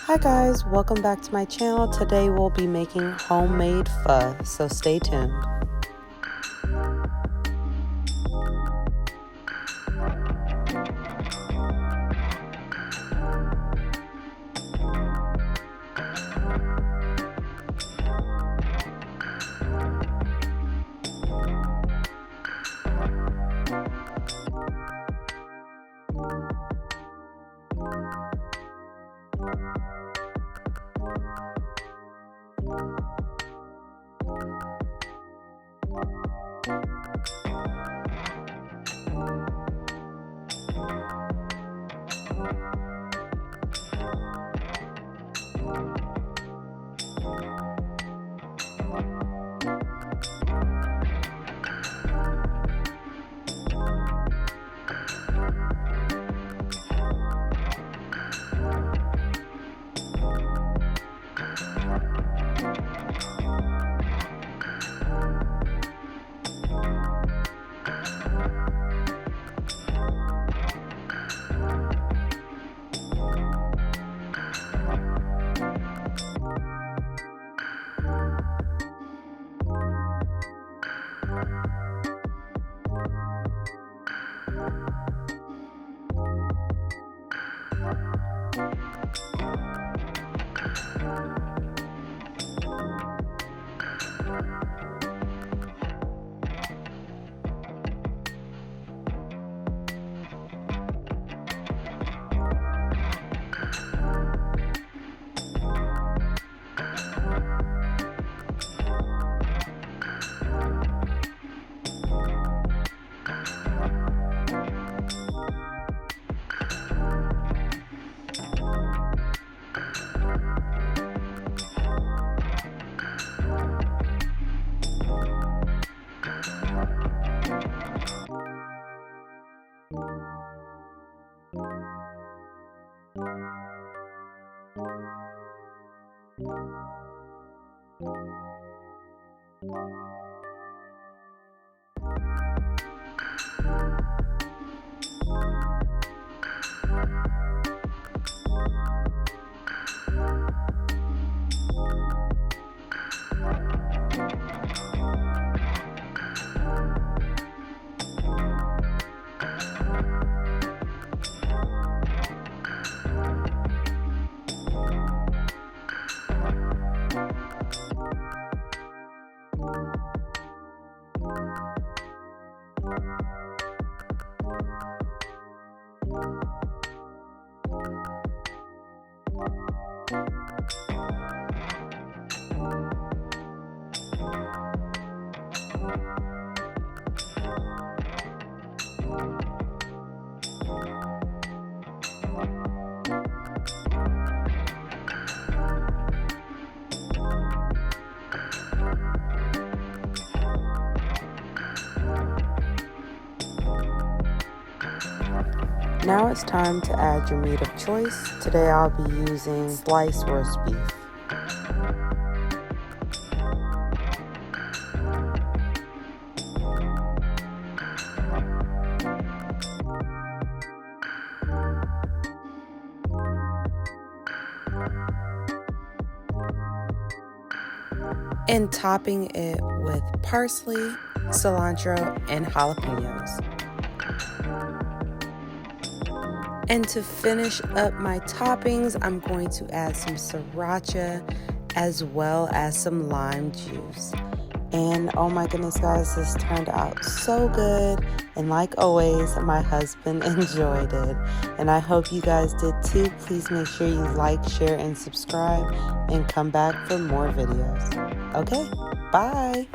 Hi guys, welcome back to my channel. Today we'll be making homemade pho, so stay tuned. Now it's time to add your meat of choice. Today I'll be using sliced roast beef. And topping it with parsley, cilantro, and jalapeños. And to finish up my toppings, I'm going to add some sriracha as well as some lime juice. And oh my goodness guys, this turned out so good. And like always, my husband enjoyed it. And I hope you guys did too. Please make sure you like, share, and subscribe. And come back for more videos. Okay, bye.